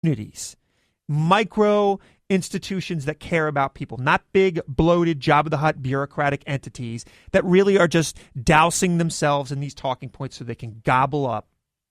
communities, micro institutions that care about people, not big, bloated, job-of-the-hut bureaucratic entities that really are just dousing themselves in these talking points so they can gobble up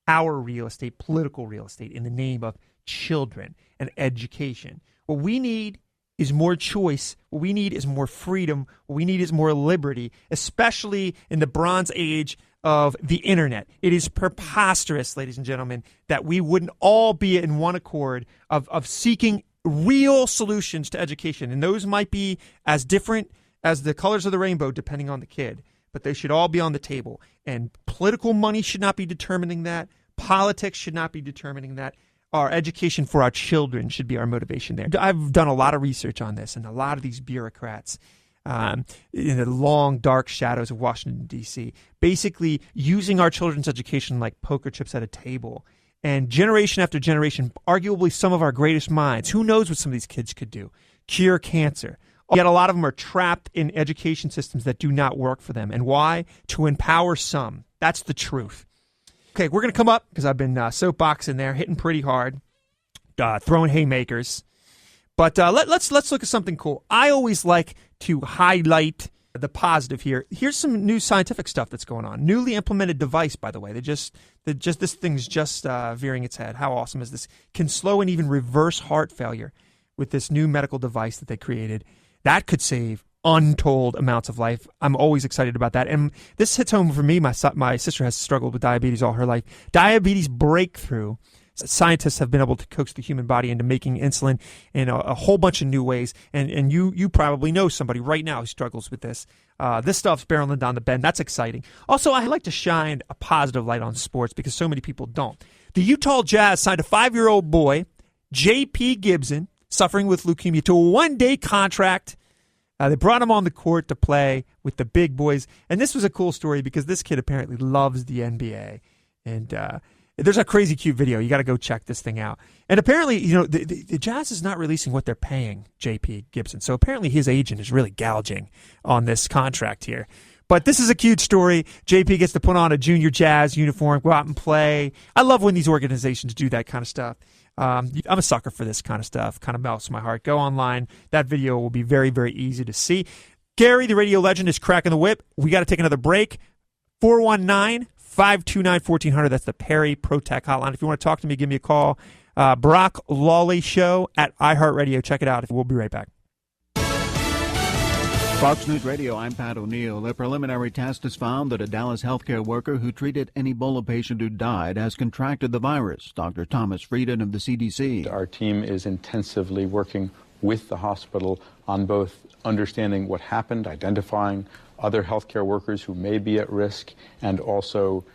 our real estate, political real estate, in the name of children and education. What we need is more choice. What we need is more freedom. What we need is more liberty, especially in the Bronze Age of the internet. It is preposterous, ladies and gentlemen, that we wouldn't all be in one accord of seeking real solutions to education. And those might be as different as the colors of the rainbow, depending on the kid. But they should all be on the table. And political money should not be determining that. Politics should not be determining that. Our education for our children should be our motivation there. I've done a lot of research on this, and a lot of these bureaucrats in the long, dark shadows of Washington, D.C., basically using our children's education like poker chips at a table. And generation after generation, arguably some of our greatest minds, who knows what some of these kids could do? Cure cancer. Yet a lot of them are trapped in education systems that do not work for them. And why? To empower some. That's the truth. Okay, we're going to come up, because I've been soapboxing there, hitting pretty hard, throwing haymakers. But let's look at something cool. I always like to highlight the positive here. Here's some new scientific stuff that's going on. Newly implemented device, by the way. This thing's just veering its head. How awesome is this? Can slow and even reverse heart failure with this new medical device that they created. That could save untold amounts of life. I'm always excited about that. And this hits home for me. My sister has struggled with diabetes all her life. Diabetes breakthrough. Scientists have been able to coax the human body into making insulin in a whole bunch of new ways. And you probably know somebody right now who struggles with this. This stuff's barreling down the bend. That's exciting. Also, I like to shine a positive light on sports because so many people don't. The Utah Jazz signed a 5-year-old boy, J.P. Gibson, suffering with leukemia, to a one-day contract. They brought him on the court to play with the big boys. And this was a cool story because this kid apparently loves the NBA. And there's a crazy cute video. You got to go check this thing out. And apparently, the Jazz is not releasing what they're paying J.P. Gibson. So apparently his agent is really gouging on this contract here. But this is a cute story. J.P. gets to put on a junior Jazz uniform, go out and play. I love when these organizations do that kind of stuff. I'm a sucker for this kind of stuff. Kind of melts my heart. Go online. That video will be very, very easy to see. Gary, the radio legend, is cracking the whip. We got to take another break. 419-529-1400. That's the Perry ProTech hotline. If you want to talk to me, give me a call. Brock Lawley Show at iHeartRadio. Check it out. We'll be right back. Fox News Radio, I'm Pat O'Neill. A preliminary test has found that a Dallas healthcare worker who treated an Ebola patient who died has contracted the virus. Dr. Thomas Frieden of the CDC. Our team is intensively working with the hospital on both understanding what happened, identifying other healthcare workers who may be at risk, and also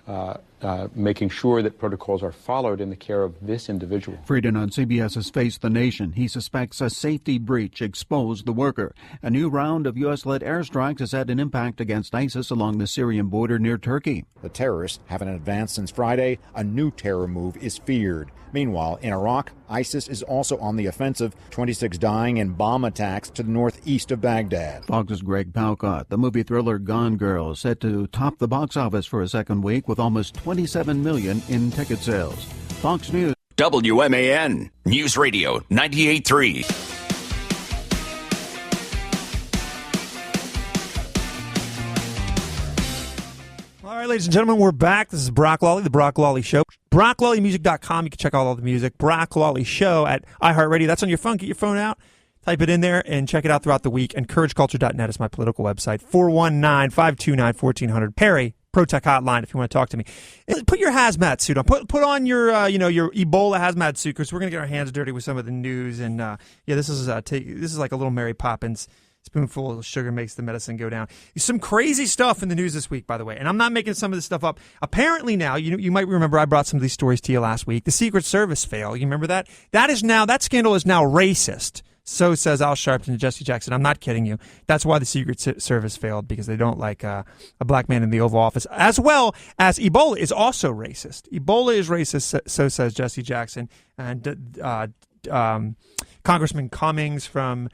making sure that protocols are followed in the care of this individual. Frieden on CBS's Face the Nation. He suspects a safety breach exposed the worker. A new round of U.S.-led airstrikes has had an impact against ISIS along the Syrian border near Turkey. The terrorists haven't advanced since Friday. A new terror move is feared. Meanwhile, in Iraq, ISIS is also on the offensive, 26 dying in bomb attacks to the northeast of Baghdad. Fox's Greg Palcott. The movie thriller Gone Girl is set to top the box office for a second week with almost $27 million in ticket sales. Fox News. WMAN News Radio 98.3. All right, ladies and gentlemen, we're back. This is Brock Lawley, the Brock Lawley Show. BrockLawleyMusic.com. You can check out all the music. Brock Lawley Show at iHeartRadio. That's on your phone. Get your phone out. Type it in there and check it out throughout the week. EncourageCulture.net is my political website. 419-529-1400. Perry, ProTech Hotline if you want to talk to me. Put your hazmat suit on. Put on your your Ebola hazmat suit because we're going to get our hands dirty with some of the news. And this is like a little Mary Poppins. Spoonful of sugar makes the medicine go down. Some crazy stuff in the news this week, by the way. And I'm not making some of this stuff up. Apparently now, you might remember I brought some of these stories to you last week. The Secret Service fail. You remember that? That scandal is now racist. So says Al Sharpton and Jesse Jackson. I'm not kidding you. That's why the Secret Service failed, because they don't like a black man in the Oval Office. As well as Ebola is also racist. Ebola is racist, so says Jesse Jackson. And Congressman Cummings from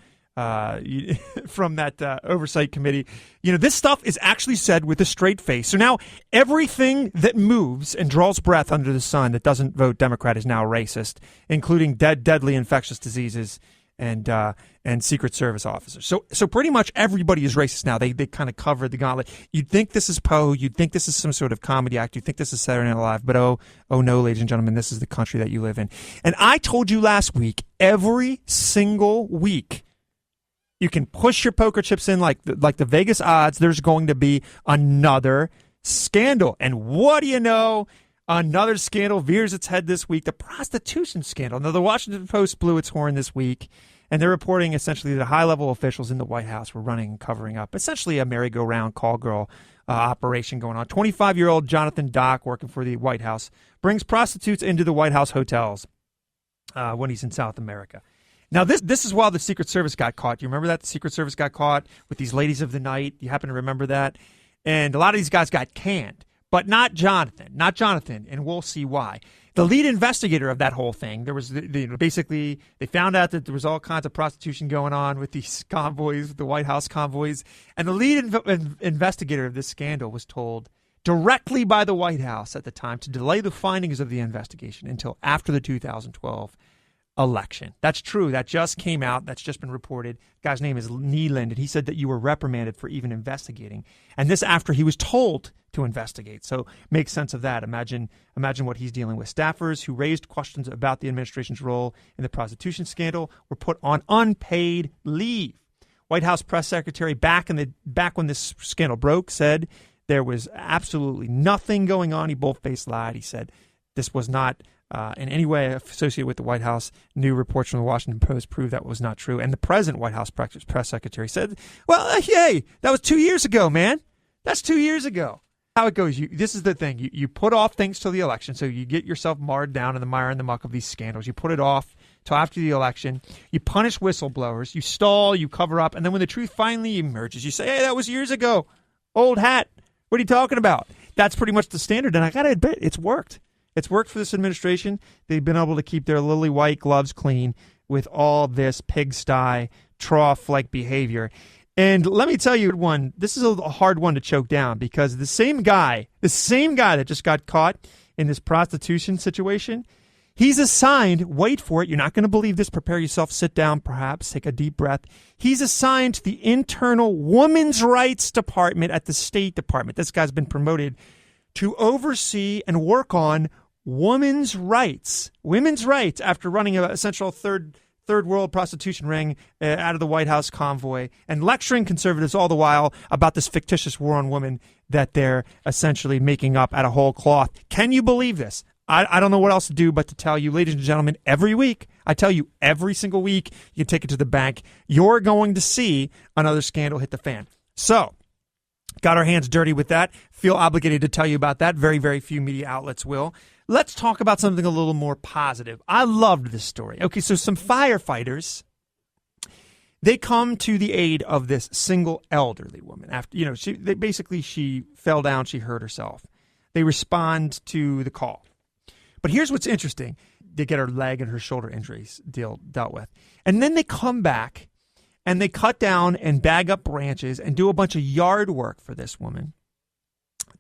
from that oversight committee. This stuff is actually said with a straight face. So now everything that moves and draws breath under the sun that doesn't vote Democrat is now racist, including deadly infectious diseases and Secret Service officers. So pretty much everybody is racist now. They kind of covered the gauntlet. You'd think this is Poe. You'd think this is some sort of comedy act. You'd think this is Saturday Night Live. But oh no, ladies and gentlemen, this is the country that you live in. And I told you last week, every single week, you can push your poker chips in like the Vegas odds. There's going to be another scandal. And what do you know? Another scandal veers its head this week, the prostitution scandal. Now, the Washington Post blew its horn this week, and they're reporting essentially that high-level officials in the White House were running and covering up essentially a merry-go-round call girl operation going on. 25-year-old Jonathan Dock, working for the White House, brings prostitutes into the White House hotels when he's in South America. Now, this is while the Secret Service got caught. Do you remember that? The Secret Service got caught with these ladies of the night. You happen to remember that? And a lot of these guys got canned, but not Jonathan, and we'll see why. The lead investigator of that whole thing, there was basically they found out that there was all kinds of prostitution going on with these convoys, the White House convoys, and the lead investigator of this scandal was told directly by the White House at the time to delay the findings of the investigation until after the 2012 election. That's true. That just came out. That's just been reported. The guy's name is Neeland, and he said that you were reprimanded for even investigating. And this after he was told to investigate. So make sense of that. Imagine what he's dealing with. Staffers who raised questions about the administration's role in the prostitution scandal were put on unpaid leave. White House press secretary back when this scandal broke said there was absolutely nothing going on. He bold-faced lied. He said this was not in any way associated with the White House. New reports from the Washington Post proved that was not true. And the present White House press secretary said, well, hey, that was 2 years ago, man. That's 2 years ago. How it goes, this is the thing. You put off things till the election, so you get yourself marred down in the mire and the muck of these scandals. You put it off till after the election. You punish whistleblowers. You stall. You cover up. And then when the truth finally emerges, you say, hey, that was years ago. Old hat. What are you talking about? That's pretty much the standard. And I got to admit, it's worked. It's worked for this administration. They've been able to keep their lily white gloves clean with all this pigsty, trough-like behavior. And let me tell you one, this is a hard one to choke down because the same guy that just got caught in this prostitution situation, he's assigned, wait for it, you're not going to believe this, prepare yourself, sit down perhaps, take a deep breath. He's assigned to the internal women's rights department at the State Department. This guy's been promoted to oversee and work on women's rights after running a essential third world prostitution ring out of the White House convoy and lecturing conservatives all the while about this fictitious war on women that they're essentially making up out of whole cloth. Can you believe this? I don't know what else to do but to tell you, ladies and gentlemen, every week, I tell you every single week, you take it to the bank, you're going to see another scandal hit the fan. So, got our hands dirty with that. Feel obligated to tell you about that. Very, very few media outlets will. Let's talk about something a little more positive. I loved this story. Okay, so some firefighters, they come to the aid of this single elderly woman. After, she fell down, she hurt herself. They respond to the call. But here's what's interesting. They get her leg and her shoulder injuries dealt with. And then they come back and they cut down and bag up branches and do a bunch of yard work for this woman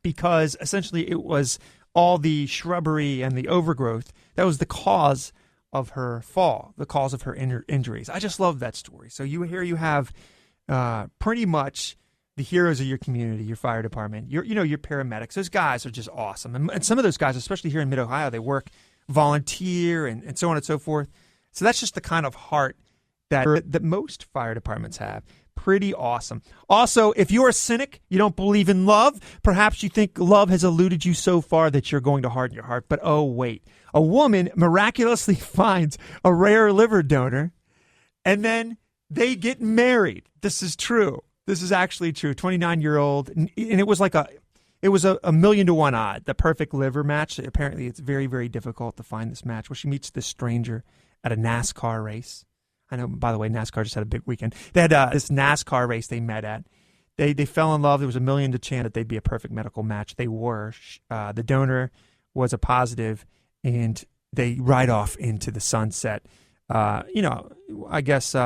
because essentially it was all the shrubbery and the overgrowth that was the cause of her fall, the cause of her injuries. I just love that story. So you have pretty much the heroes of your community, your fire department, your paramedics. Those guys are just awesome. And some of those guys, especially here in Mid-Ohio, they work volunteer and so on and so forth. So that's just the kind of heart that most fire departments have. Pretty awesome. Also, if you're a cynic, you don't believe in love, perhaps you think love has eluded you so far that you're going to harden your heart. But oh, wait. A woman miraculously finds a rare liver donor, and then they get married. This is true. This is actually true. 29-year-old, and it was like a million to one odd, the perfect liver match. Apparently, it's very, very difficult to find this match. Well, she meets this stranger at a NASCAR race. I know, by the way, NASCAR just had a big weekend. They had this NASCAR race they met at. They fell in love. There was a million to chance that they'd be a perfect medical match. They were. The donor was a positive, and they ride off into the sunset I guess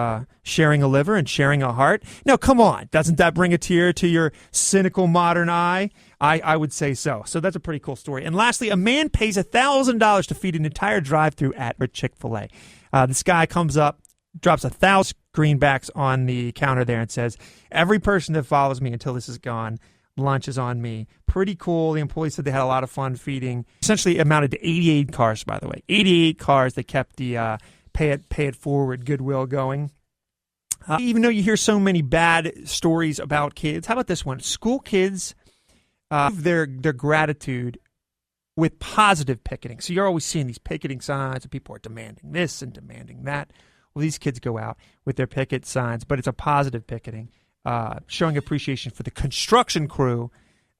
sharing a liver and sharing a heart. No, come on. Doesn't that bring a tear to your cynical modern eye? I would say so. So that's a pretty cool story. And lastly, a man pays $1,000 to feed an entire drive-thru at Chick-fil-A. This guy comes up, drops 1,000 greenbacks on the counter there and says, every person that follows me until this is gone, lunch is on me. Pretty cool. The employees said they had a lot of fun feeding. Essentially amounted to 88 cars, by the way. 88 cars that kept the pay it forward goodwill going. Even though you hear so many bad stories about kids, how about this one? School kids their gratitude with positive picketing. So you're always seeing these picketing signs and people are demanding this and demanding that. Well, these kids go out with their picket signs, but it's a positive picketing, showing appreciation for the construction crew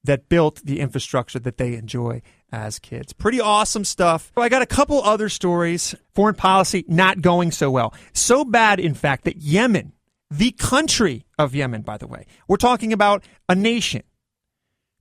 that built the infrastructure that they enjoy as kids. Pretty awesome stuff. I got a couple other stories. Foreign policy not going so well. So bad, in fact, that Yemen, the country of Yemen, by the way, we're talking about a nation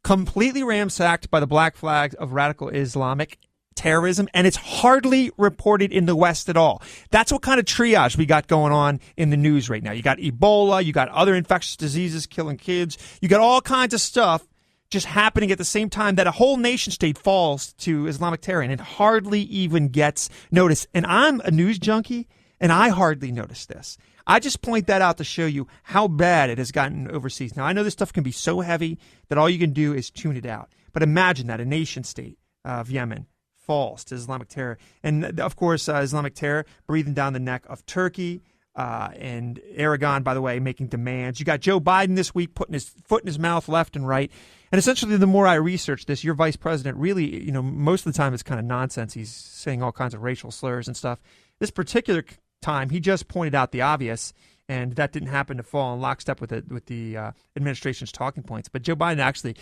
completely ramsacked by the black flags of radical Islamic terrorism, and it's hardly reported in the West at all. That's what kind of triage we got going on in the news right now. You got Ebola, you got other infectious diseases killing kids, you got all kinds of stuff just happening at the same time that a whole nation state falls to Islamic terror, and it hardly even gets noticed. And I'm a news junkie, and I hardly notice this. I just point that out to show you how bad it has gotten overseas. Now, I know this stuff can be so heavy that all you can do is tune it out. But imagine that a nation state of Yemen falls to Islamic terror. And, of course, Islamic terror breathing down the neck of Turkey and Aragon, by the way, making demands. You got Joe Biden this week putting his foot in his mouth left and right. And essentially, the more I research this, your vice president really, most of the time it's kind of nonsense. He's saying all kinds of racial slurs and stuff. This particular time, he just pointed out the obvious, and that didn't happen to fall in lockstep with the administration's talking points. But Joe Biden actually,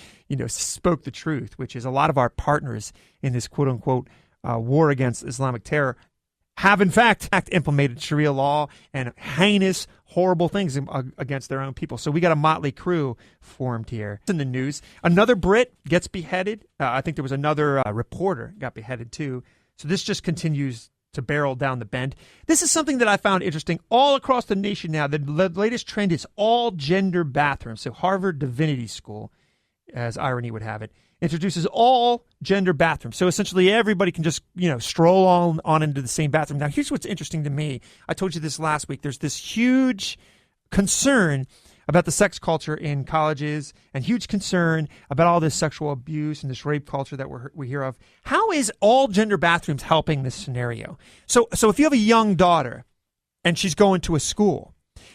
spoke the truth, which is a lot of our partners in this quote unquote war against Islamic terror have in fact implemented Sharia law and heinous, horrible things against their own people. So we got a motley crew formed here. In the news, another Brit gets beheaded. I think there was another reporter got beheaded too. So this just continues to barrel down the bend. This is something that I found interesting all across the nation now. The latest trend is all gender bathrooms. So Harvard Divinity School, as irony would have it, introduces all gender bathrooms. So essentially everybody can just, stroll on into the same bathroom. Now, here's what's interesting to me. I told you this last week. There's this huge concern about the sex culture in colleges and huge concern about all this sexual abuse and this rape culture that we hear of. How is all gender bathrooms helping this scenario? So if you have a young daughter and she's going to a school,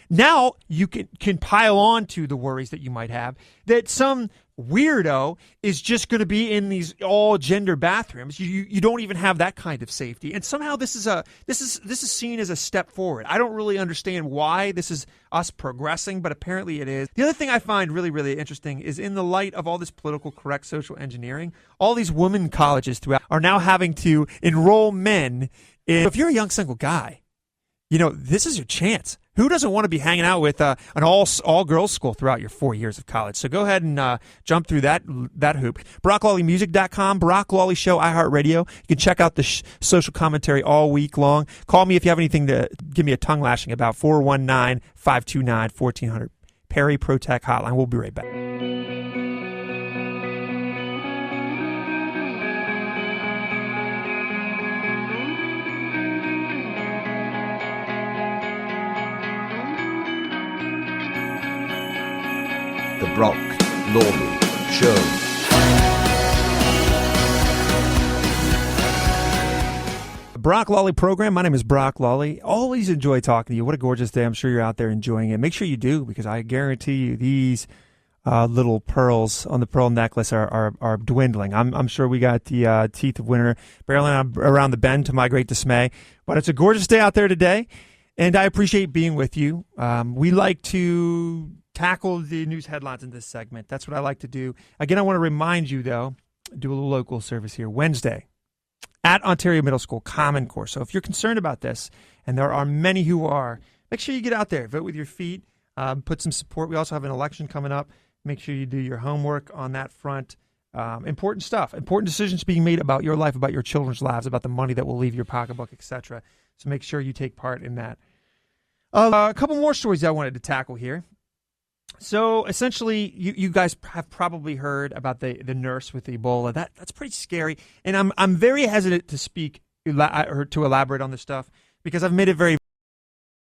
now you can pile on to the worries that you might have that some weirdo is just going to be in these all gender bathrooms. You don't even have that kind of safety, and somehow this is seen as a step forward. I don't really understand why this is us progressing, but apparently it is. The other thing I find really, really interesting is in the light of all this political correct social engineering, all these women colleges throughout are now having to enroll men in. If you're a young single guy, this is your chance. Who doesn't want to be hanging out with an all-girls school throughout your 4 years of college? So go ahead and jump through that hoop. BrockLawleyMusic.com, Brock Lawley Show, iHeartRadio. You can check out the social commentary all week long. Call me if you have anything to give me a tongue lashing about, 419-529-1400. Perry ProTech Hotline. We'll be right back. The Brock Lawley Show. Brock Lawley program. My name is Brock Lawley. Always enjoy talking to you. What a gorgeous day. I'm sure you're out there enjoying it. Make sure you do, because I guarantee you these little pearls on the pearl necklace are dwindling. I'm sure we got the teeth of winter barreling around the bend to my great dismay. But it's a gorgeous day out there today, and I appreciate being with you. We like to tackle the news headlines in this segment. That's what I like to do. Again, I want to remind you, though, do a little local service here. Wednesday at Ontario Middle School, Common Core. So if you're concerned about this, and there are many who are, make sure you get out there, vote with your feet, put some support. We also have an election coming up. Make sure you do your homework on that front. Important stuff, important decisions being made about your life, about your children's lives, about the money that will leave your pocketbook, etc. So make sure you take part in that. A couple more stories I wanted to tackle here. So essentially, you guys have probably heard about the nurse with Ebola. That's pretty scary, and I'm very hesitant to speak or to elaborate on this stuff because I've made it very